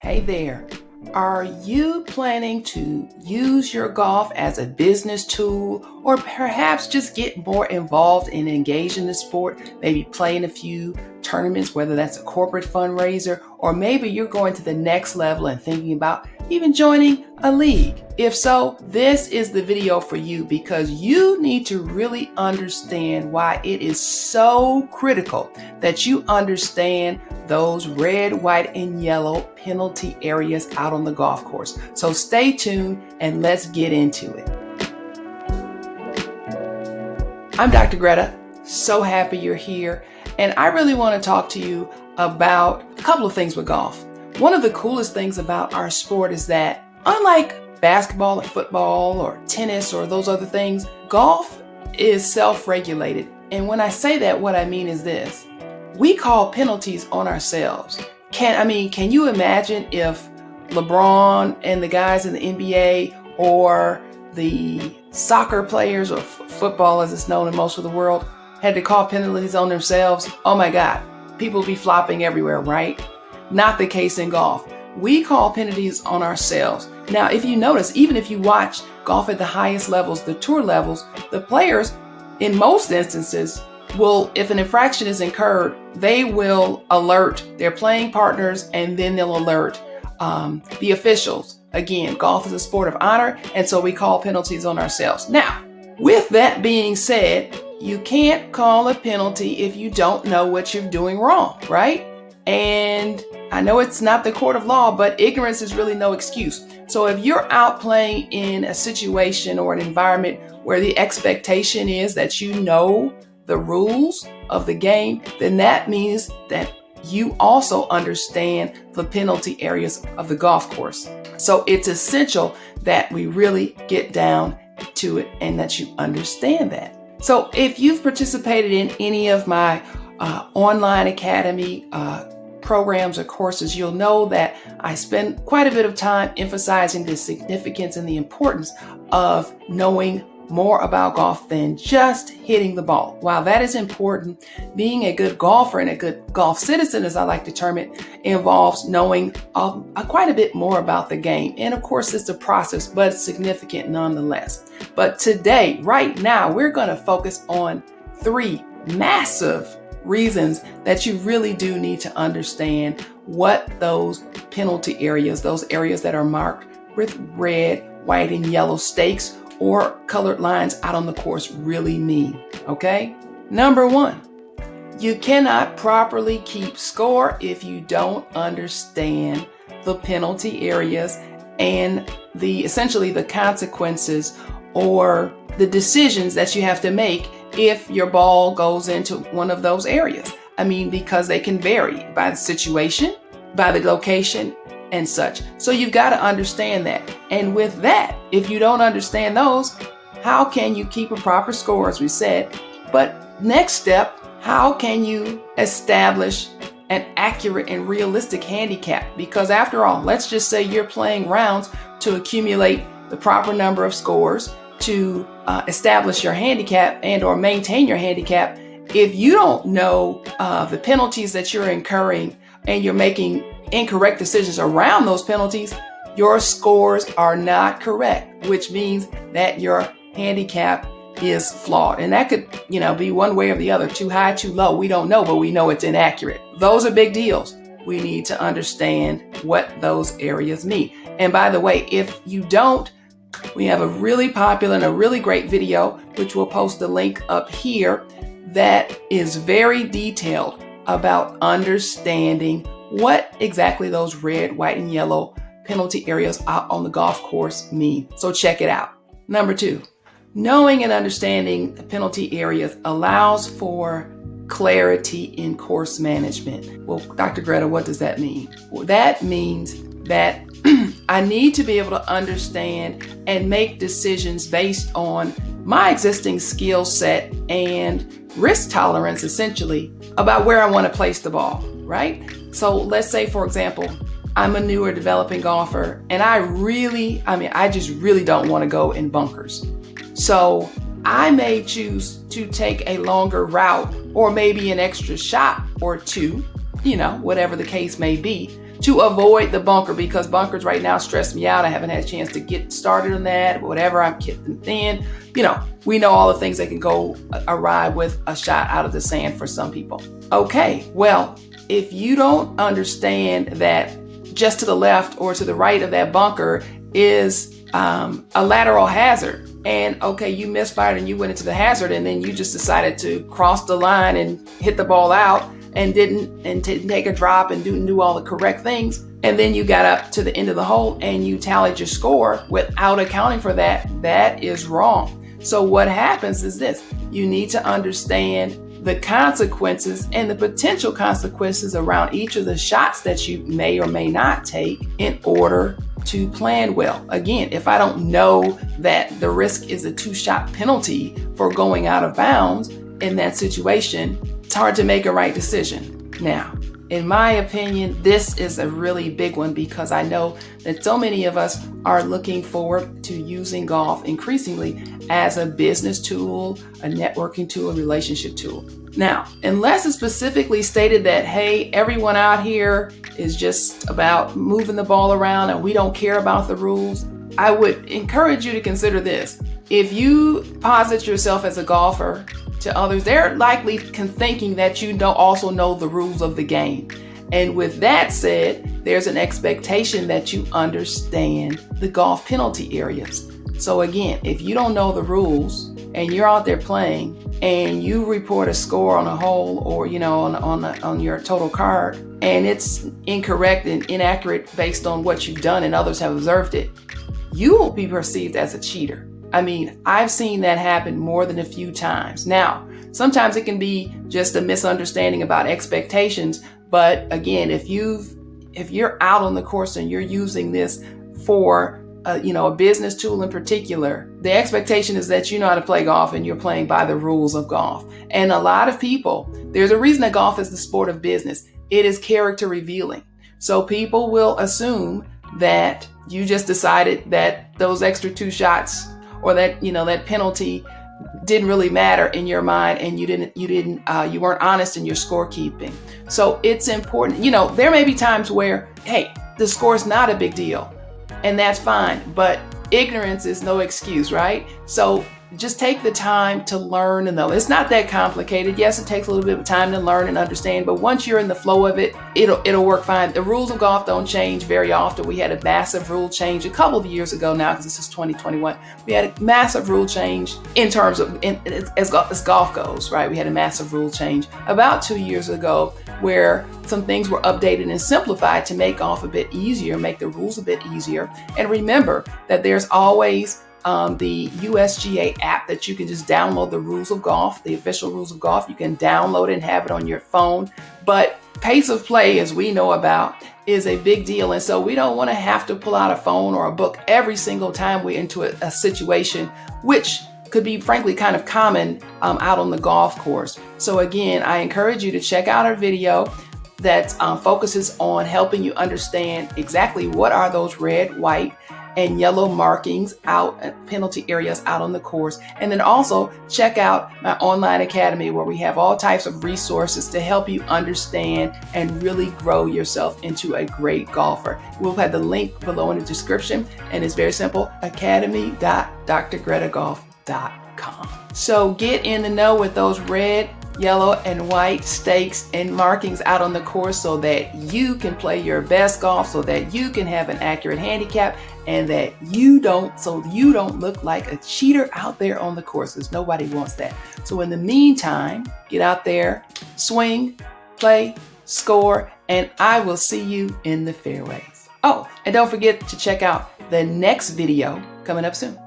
Hey there. Are you planning to use your golf as a business tool or perhaps just get more involved and engaged in the sport? Maybe play in a few tournaments, whether that's a corporate fundraiser, or maybe you're going to the next level and thinking about even joining a league. If so, this is the video for you because you need to really understand why it is so critical that you understand those red, white, and yellow penalty areas out on the golf course. So stay tuned and let's get into it. I'm Dr. Greta. So happy you're here. And I really want to talk to you about a couple of things with golf. One of the coolest things about our sport is that unlike basketball or football or tennis or those other things, golf is self-regulated. And when I say that, what I mean is this. We call penalties on ourselves. Can you imagine if LeBron and the guys in the NBA or the soccer players or football as it's known in most of the world had to call penalties on themselves? Oh my God, people would be flopping everywhere, right? Not the case in golf. We call penalties on ourselves. Now, if you notice, even if you watch golf at the highest levels, the tour levels, the players, in most instances, will, if an infraction is incurred, they will alert their playing partners and then they'll alert the officials. Again, golf is a sport of honor, and so we call penalties on ourselves. Now, with that being said, you can't call a penalty if you don't know what you're doing wrong, right? And I know it's not the court of law, but ignorance is really no excuse. So if you're out playing in a situation or an environment where the expectation is that you know the rules of the game, then that means that you also understand the penalty areas of the golf course. So it's essential that we really get down to it and that you understand that. So if you've participated in any of my online academy programs or courses, you'll know that I spend quite a bit of time emphasizing the significance and the importance of knowing more about golf than just hitting the ball. While that is important, being a good golfer and a good golf citizen, as I like to term it, involves knowing quite a bit more about the game. And of course, it's a process, but it's significant nonetheless. But today, right now, we're going to focus on 3 massive reasons that you really do need to understand what those penalty areas, those areas that are marked with red, white, and yellow stakes or colored lines out on the course really mean, okay? Number 1, you cannot properly keep score if you don't understand the penalty areas and essentially the consequences or the decisions that you have to make if your ball goes into one of those areas. Because they can vary by the situation, by the location, and such. So you've got to understand that. And with that, if you don't understand those, how can you keep a proper score, as we said? But next step, how can you establish an accurate and realistic handicap? Because after all, let's just say you're playing rounds to accumulate the proper number of scores to establish your handicap and or maintain your handicap. If you don't know the penalties that you're incurring and you're making incorrect decisions around those penalties, your scores are not correct, which means that your handicap is flawed. And that could, be one way or the other, too high, too low. We don't know, but we know it's inaccurate. Those are big deals. We need to understand what those areas mean. And by the way, if you don't, we have a really popular and a really great video, which we'll post the link up here, that is very detailed about understanding what exactly those red, white, and yellow penalty areas out on the golf course mean. So check it out. Number 2, knowing and understanding the penalty areas allows for clarity in course management. Well, Dr. Greta, what does that mean? Well, that means that I need to be able to understand and make decisions based on my existing skill set and risk tolerance, essentially, about where I want to place the ball, right? So let's say, for example, I'm a newer developing golfer and I just really don't want to go in bunkers. So I may choose to take a longer route or maybe an extra shot or two, whatever the case may be, to avoid the bunker, because bunkers right now stress me out. I haven't had a chance to get started on that, whatever. I'm getting thin. We know all the things that can go awry with a shot out of the sand for some people. Okay, well, if you don't understand that just to the left or to the right of that bunker is a lateral hazard, and okay, you misfired and you went into the hazard, and then you just decided to cross the line and hit the ball out and didn't take a drop and didn't do all the correct things, and then you got up to the end of the hole and you tallied your score without accounting for that, that is wrong. So what happens is this: you need to understand the consequences and the potential consequences around each of the shots that you may or may not take in order to plan well. Again, if I don't know that the risk is a 2-shot penalty for going out of bounds in that situation, it's hard to make a right decision. Now, in my opinion, this is a really big one, because I know that so many of us are looking forward to using golf increasingly as a business tool, a networking tool, a relationship tool. Now, unless it's specifically stated that, hey, everyone out here is just about moving the ball around and we don't care about the rules, I would encourage you to consider this. If you posit yourself as a golfer to others, they're likely thinking that you also know the rules of the game. And with that said, there's an expectation that you understand the golf penalty areas. So again, if you don't know the rules and you're out there playing and you report a score on a hole or on your total card, and it's incorrect and inaccurate based on what you've done and others have observed it, you will be perceived as a cheater. I mean, I've seen that happen more than a few times. Now, sometimes it can be just a misunderstanding about expectations, but again, if you're out on the course and you're using this for a business tool in particular, the expectation is that you know how to play golf and you're playing by the rules of golf. And a lot of people, there's a reason that golf is the sport of business. It is character revealing. So people will assume that you just decided that those extra 2 shots or that penalty didn't really matter in your mind, and you weren't honest in your scorekeeping. So it's important. There may be times where, hey, the score is not a big deal, and that's fine, but ignorance is no excuse, right? So just take the time to learn and know. It's not that complicated. Yes, it takes a little bit of time to learn and understand, but once you're in the flow of it, it'll work fine. The rules of golf don't change very often. We had a massive rule change a couple of years ago now, because this is 2021. We had a massive rule change in terms of as golf goes, right? We had a massive rule change about 2 years ago where some things were updated and simplified to make golf a bit easier, make the rules a bit easier. And remember that there's always the USGA app that you can just download the rules of golf, the official rules of golf. You can download it and have it on your phone. But pace of play, as we know about, is a big deal. And so we don't want to have to pull out a phone or a book every single time we're into a situation, which could be frankly kind of common out on the golf course. So again, I encourage you to check out our video that focuses on helping you understand exactly what are those red, white, and yellow markings out at penalty areas out on the course. And then also check out my online academy, where we have all types of resources to help you understand and really grow yourself into a great golfer. We'll have the link below in the description, and it's very simple: academy.drgretagolf.com. So get in the know with those red, yellow, and white stakes and markings out on the course, so that you can play your best golf, so that you can have an accurate handicap, and that you don't look like a cheater out there on the course, because nobody wants that. So in the meantime, get out there, swing, play, score, and I will see you in the fairways. Oh, and don't forget to check out the next video coming up soon.